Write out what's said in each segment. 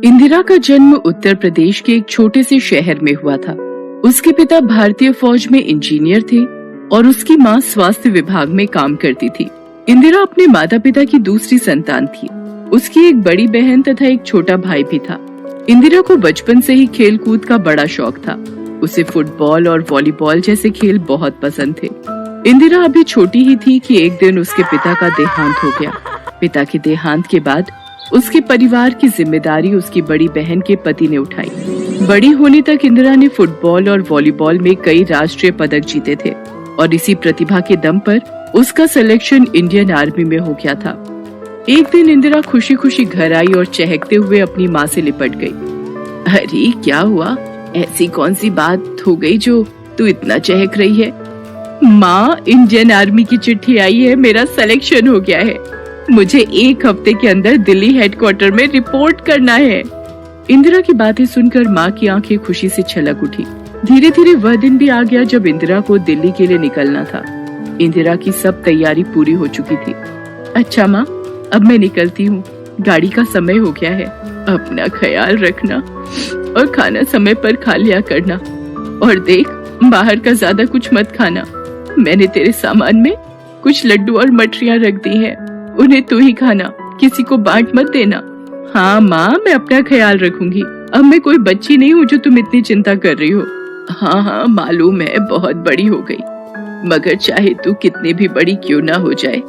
इंदिरा का जन्म उत्तर प्रदेश के एक छोटे से शहर में हुआ था। उसके पिता भारतीय फौज में इंजीनियर थे और उसकी मां स्वास्थ्य विभाग में काम करती थी। इंदिरा अपने माता पिता की दूसरी संतान थी। उसकी एक बड़ी बहन तथा एक छोटा भाई भी था। इंदिरा को बचपन से ही खेल कूद का बड़ा शौक था। उसे फुटबॉल और वॉलीबॉल जैसे खेल बहुत पसंद थे। इंदिरा अभी छोटी ही थी कि एक दिन उसके पिता का देहांत हो गया। पिता के देहांत के बाद उसके परिवार की जिम्मेदारी उसकी बड़ी बहन के पति ने उठाई। बड़ी होने तक इंदिरा ने फुटबॉल और वॉलीबॉल में कई राष्ट्रीय पदक जीते थे और इसी प्रतिभा के दम पर उसका सिलेक्शन इंडियन आर्मी में हो गया था। एक दिन इंदिरा खुशी खुशी घर आई और चहकते हुए अपनी माँ से लिपट गई। अरे क्या हुआ? ऐसी कौन सी बात हो गई जो तू इतना चहक रही है? माँ, इंडियन आर्मी की चिट्ठी आई है, मेरा सिलेक्शन हो गया है। मुझे एक हफ्ते के अंदर दिल्ली हेडक्वार्टर में रिपोर्ट करना है। इंदिरा की बातें सुनकर माँ की आंखें खुशी से छलक उठी। धीरे धीरे वह दिन भी आ गया जब इंदिरा को दिल्ली के लिए निकलना था। इंदिरा की सब तैयारी पूरी हो चुकी थी। अच्छा माँ, अब मैं निकलती हूँ, गाड़ी का समय हो गया है। अपना ख्याल रखना और खाना समय पर खा लिया करना। और देख, बाहर का ज्यादा कुछ मत खाना। मैंने तेरे सामान में कुछ लड्डू और मठरियाँ रख दी हैं, उन्हें तू ही खाना, किसी को बांट मत देना। हाँ माँ, मैं अपना ख्याल रखूंगी। अब मैं कोई बच्ची नहीं हूँ जो तुम इतनी चिंता कर रही हो। हाँ, मालूम है बहुत बड़ी हो गई, मगर चाहे तू कितनी भी बड़ी क्यों ना हो जाए,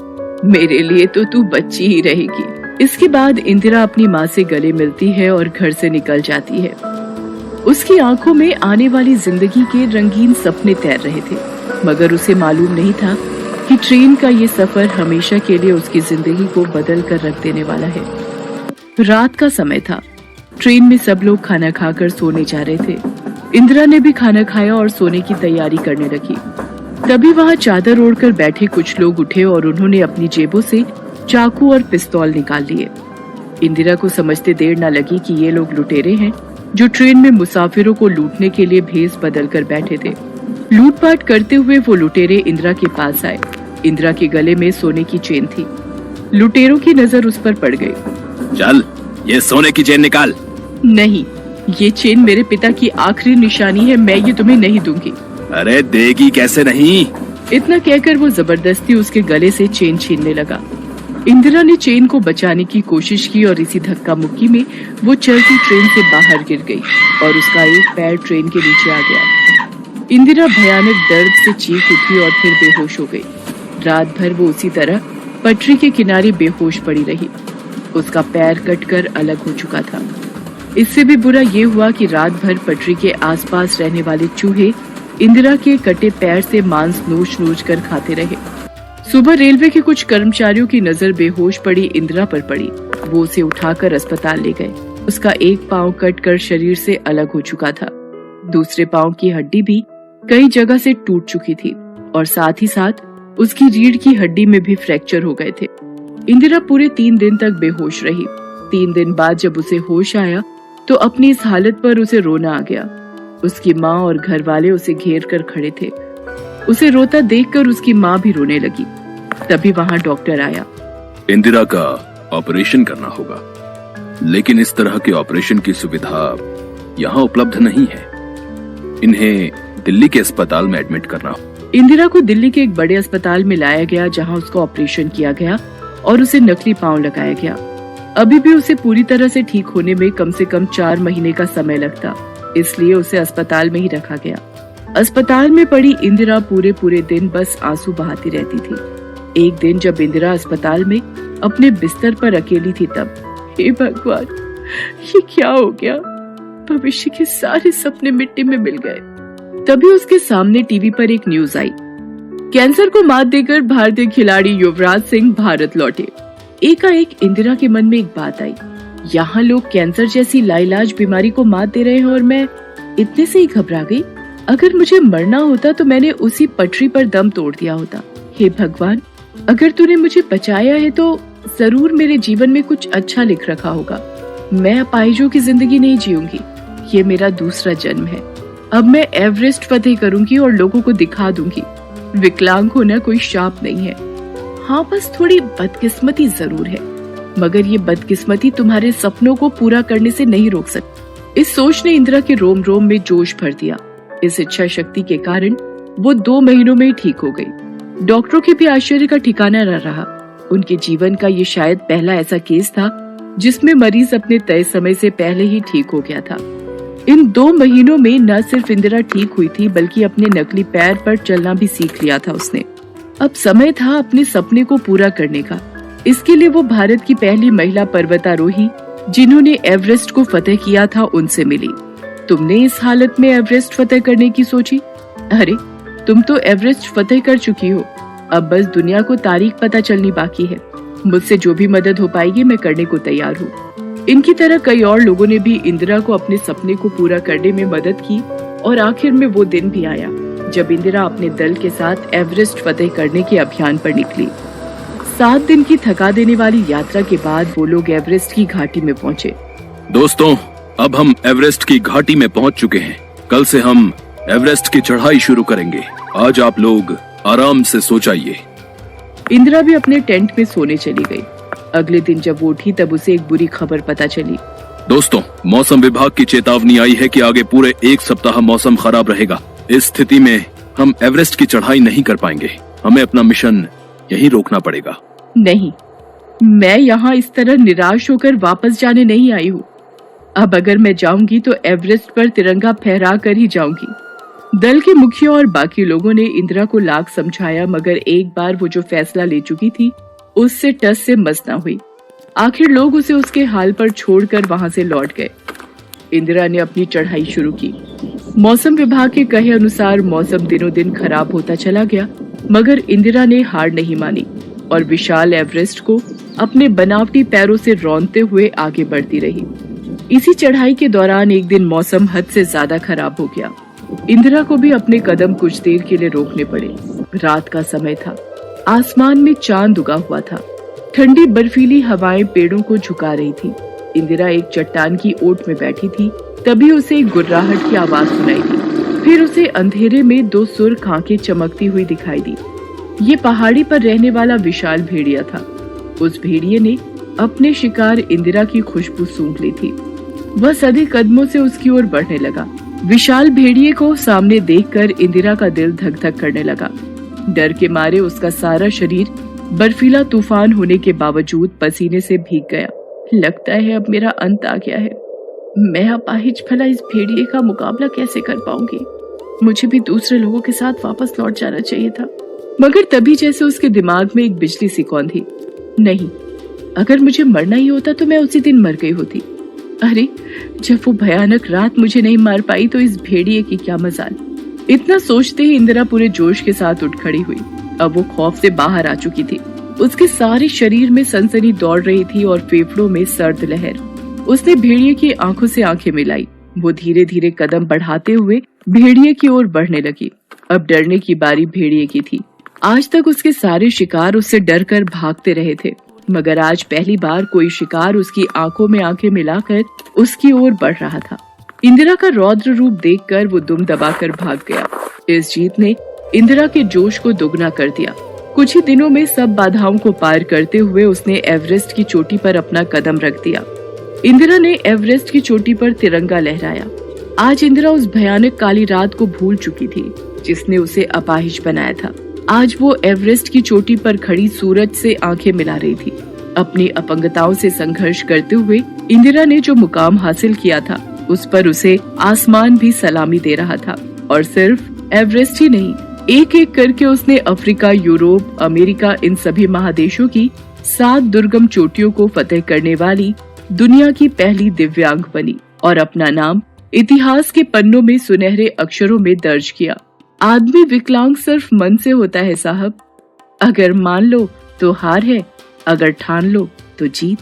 मेरे लिए तो तू बच्ची ही रहेगी। इसके बाद इंदिरा अपनी माँ से गले मिलती है और घर से निकल जाती है। उसकी आंखों में आने वाली जिंदगी के रंगीन सपने तैर रहे थे, मगर उसे मालूम नहीं था कि ट्रेन का ये सफर हमेशा के लिए उसकी जिंदगी को बदल कर रख देने वाला है। रात का समय था। ट्रेन में सब लोग खाना खाकर सोने जा रहे थे। इंदिरा ने भी खाना खाया और सोने की तैयारी करने लगी। तभी वहाँ चादर ओढ़कर बैठे कुछ लोग उठे और उन्होंने अपनी जेबों से चाकू और पिस्तौल निकाल लिए। इंदिरा को समझते देर न लगी कि ये लोग लुटेरे हैं जो ट्रेन में मुसाफिरों को लूटने के लिए भेस बदल कर बैठे थे। लूटपाट करते हुए वो लुटेरे इंदिरा के पास आए। इंदिरा के गले में सोने की चेन थी। लुटेरों की नजर उस पर पड़ गई। चल, ये सोने की चेन निकाल। नहीं, ये चेन मेरे पिता की आखिरी निशानी है, मैं ये तुम्हें नहीं दूंगी। अरे देगी कैसे नहीं? इतना कहकर वो जबरदस्ती उसके गले से चेन छीनने लगा। इंदिरा ने चेन को बचाने की कोशिश की और इसी धक्का मुक्की में वो चलती ट्रेन से बाहर गिर गई और उसका एक पैर ट्रेन के नीचे आ गया। इंदिरा भयानक दर्द से चीख उठी और फिर बेहोश हो गई। रात भर वो उसी तरह पटरी के किनारे बेहोश पड़ी रही। उसका पैर कटकर अलग हो चुका था। इससे भी बुरा ये हुआ कि रात भर पटरी के आसपास रहने वाले चूहे इंदिरा के कटे पैर से मांस नोच नोच कर खाते रहे। सुबह रेलवे के कुछ कर्मचारियों की नजर बेहोश पड़ी इंदिरा पर पड़ी। वो उसे उठाकर अस्पताल ले गए। उसका एक पाँव कटकर शरीर से अलग हो चुका था। दूसरे पाँव की हड्डी भी कई जगह से टूट चुकी थी और साथ ही साथ उसकी रीढ़ की हड्डी में भी फ्रैक्चर हो गए थे। इंदिरा पूरे 3 दिन तक बेहोश रही। 3 दिन बाद जब उसे होश आया तो अपनी इस हालत पर उसे रोना आ गया। उसकी माँ और घर वाले उसे घेर कर खड़े थे। उसे रोता देखकर उसकी माँ भी रोने लगी। तभी वहाँ डॉक्टर आया। इंदिरा का ऑपरेशन करना होगा, लेकिन इस तरह के ऑपरेशन की सुविधा यहाँ उपलब्ध नहीं है। इन्हें दिल्ली के अस्पताल में एडमिट करना होगा। इंदिरा को दिल्ली के एक बड़े अस्पताल में लाया गया जहाँ उसका ऑपरेशन किया गया और उसे नकली पाँव लगाया गया। अभी भी उसे पूरी तरह से ठीक होने में कम से कम 4 महीने का समय लगता, इसलिए उसे अस्पताल में ही रखा गया। अस्पताल में पड़ी इंदिरा पूरे दिन बस आंसू बहाती रहती थी। एक दिन जब इंदिरा अस्पताल में अपने बिस्तर पर अकेली थी तब, हे भगवान, ये क्या हो गया? भविष्य के सारे सपने मिट्टी में मिल गए। तभी उसके सामने टीवी पर एक न्यूज आई। कैंसर को मात देकर भारतीय खिलाड़ी युवराज सिंह भारत लौटे। एकाएक इंदिरा के मन में एक बात आई। यहाँ लोग कैंसर जैसी लाइलाज बीमारी को मात दे रहे हैं और मैं इतने से ही घबरा गई। अगर मुझे मरना होता तो मैंने उसी पटरी पर दम तोड़ दिया होता। हे भगवान, अगर तूने मुझे बचाया है तो जरूर मेरे जीवन में कुछ अच्छा लिख रखा होगा। मैं अपाहिजों की जिंदगी नहीं जीऊंगी। ये मेरा दूसरा जन्म है। अब मैं एवरेस्ट फतेह करूंगी और लोगों को दिखा दूंगी विकलांग होना कोई शाप नहीं है। हाँ, बस थोड़ी बदकिस्मती जरूर है। मगर ये बदकिस्मती तुम्हारे सपनों को पूरा करने से नहीं रोक सकती। इस सोच ने इंदिरा के रोम रोम में जोश भर दिया। इस इच्छा शक्ति के कारण वो 2 महीनों में ही ठीक हो गई। डॉक्टरों के भी आश्चर्य का ठिकाना न रहा। उनके जीवन का ये शायद पहला ऐसा केस था जिसमें मरीज अपने तय समय से पहले ही ठीक हो गया था। इन 2 महीनों में न सिर्फ इंदिरा ठीक हुई थी बल्कि अपने नकली पैर पर चलना भी सीख लिया था उसने। अब समय था अपने सपने को पूरा करने का। इसके लिए वो भारत की पहली महिला पर्वतारोही जिन्होंने एवरेस्ट को फतेह किया था उनसे मिली। तुमने इस हालत में एवरेस्ट फतेह करने की सोची? अरे तुम तो एवरेस्ट फतेह कर चुकी हो, अब बस दुनिया को तारीख पता चलनी बाकी है। मुझसे जो भी मदद हो पाएगी मैं करने को तैयार हूँ। इनकी तरह कई और लोगों ने भी इंदिरा को अपने सपने को पूरा करने में मदद की और आखिर में वो दिन भी आया जब इंदिरा अपने दल के साथ एवरेस्ट फतेह करने के अभियान पर निकली। 7 दिन की थका देने वाली यात्रा के बाद वो लोग एवरेस्ट की घाटी में पहुँचे। दोस्तों, अब हम एवरेस्ट की घाटी में पहुंच चुके हैं। कल से हम एवरेस्ट की चढ़ाई शुरू करेंगे। आज आप लोग आराम से सो जाइए। इंदिरा भी अपने टेंट में सोने चली गई। अगले दिन जब वो उठी तब उसे एक बुरी खबर पता चली। दोस्तों, मौसम विभाग की चेतावनी आई है कि आगे पूरे 1 सप्ताह मौसम खराब रहेगा। इस स्थिति में हम एवरेस्ट की चढ़ाई नहीं कर पाएंगे। हमें अपना मिशन यहीं रोकना पड़ेगा। नहीं, मैं यहाँ इस तरह निराश होकर वापस जाने नहीं आई हूँ। अब अगर मैं जाऊंगी तो एवरेस्ट पर तिरंगा फहरा कर ही जाऊंगी। दल के मुखिया और बाकी लोगों ने इंदिरा को लाख समझाया मगर एक बार वो जो फैसला ले चुकी थी उससे टस से मस न हुई। आखिर लोग उसे उसके हाल पर छोड़कर वहां से लौट गए। इंदिरा ने अपनी चढ़ाई शुरू की। मौसम विभाग के कहे अनुसार मौसम दिनों दिन खराब होता चला गया मगर इंदिरा ने हार नहीं मानी और विशाल एवरेस्ट को अपने बनावटी पैरों से रौंदते हुए आगे बढ़ती रही। इसी चढ़ाई के दौरान एक दिन मौसम हद से ज्यादा खराब हो गया। इंदिरा को भी अपने कदम कुछ देर के लिए रोकने पड़े। रात का समय था। आसमान में चांद उगा हुआ था। ठंडी बर्फीली हवाएं पेड़ों को झुका रही थी। इंदिरा एक चट्टान की ओट में बैठी थी। तभी उसे एक गुर्राहट की आवाज सुनाई दी। फिर उसे अंधेरे में 2 सुर्ख आंखें चमकती हुई दिखाई दी। ये पहाड़ी पर रहने वाला विशाल भेड़िया था। उस भेड़िए ने अपने शिकार इंदिरा की खुशबू सूंघ ली थी। वह सधे कदमों से उसकी ओर बढ़ने लगा। विशाल भेड़िए को सामने देखकर इंदिरा का दिल धक धक करने लगा। डर के मारे उसका सारा शरीर बर्फीला तूफान होने के बावजूद पसीने से भीग गया। लगता है अब मेरा अंत आ गया है। मैं अपाहिज भला इस भेड़िए का मुकाबला कैसे कर पाऊंगी? मुझे भी दूसरे लोगों के साथ वापस लौट जाना चाहिए था। मगर तभी जैसे उसके दिमाग में एक बिजली सी कौंधी। नहीं, अगर मुझे मरना ही होता तो मैं उसी दिन मर गई होती। अरे, जब वो भयानक रात मुझे नहीं मार पाई तो इस भेड़िए की क्या मजाल। इतना सोचते ही इंदिरा पूरे जोश के साथ उठ खड़ी हुई। अब वो खौफ से बाहर आ चुकी थी। उसके सारे शरीर में सनसनी दौड़ रही थी और फेफड़ों में सर्द लहर। उसने भेड़िए की आंखों से आंखें मिलाई। वो धीरे धीरे कदम बढ़ाते हुए भेड़िए की ओर बढ़ने लगी। अब डरने की बारी भेड़िए की थी। आज तक उसके सारे शिकार उससे डरकर भागते रहे थे मगर आज पहली बार कोई शिकार उसकी आंखों में आंखें मिलाकर उसकी ओर बढ़ रहा था। इंदिरा का रौद्र रूप देखकर वो दुम दबाकर भाग गया। इस जीत ने इंदिरा के जोश को दोगुना कर दिया। कुछ ही दिनों में सब बाधाओं को पार करते हुए उसने एवरेस्ट की चोटी पर अपना कदम रख दिया। इंदिरा ने एवरेस्ट की चोटी पर तिरंगा लहराया। आज इंदिरा उस भयानक काली रात को भूल चुकी थी जिसने उसे अपाहिज बनाया था। आज वो एवरेस्ट की चोटी पर खड़ी सूरज से आंखें मिला रही थी। अपनी अपंगताओं से संघर्ष करते हुए इंदिरा ने जो मुकाम हासिल किया था उस पर उसे आसमान भी सलामी दे रहा था। और सिर्फ एवरेस्ट ही नहीं, एक एक करके उसने अफ्रीका, यूरोप, अमेरिका, इन सभी महादेशों की 7 दुर्गम चोटियों को फतेह करने वाली दुनिया की पहली दिव्यांग बनी और अपना नाम इतिहास के पन्नों में सुनहरे अक्षरों में दर्ज किया। आदमी विकलांग सिर्फ मन से होता है साहब। अगर मान लो तो हार है, अगर ठान लो तो जीत।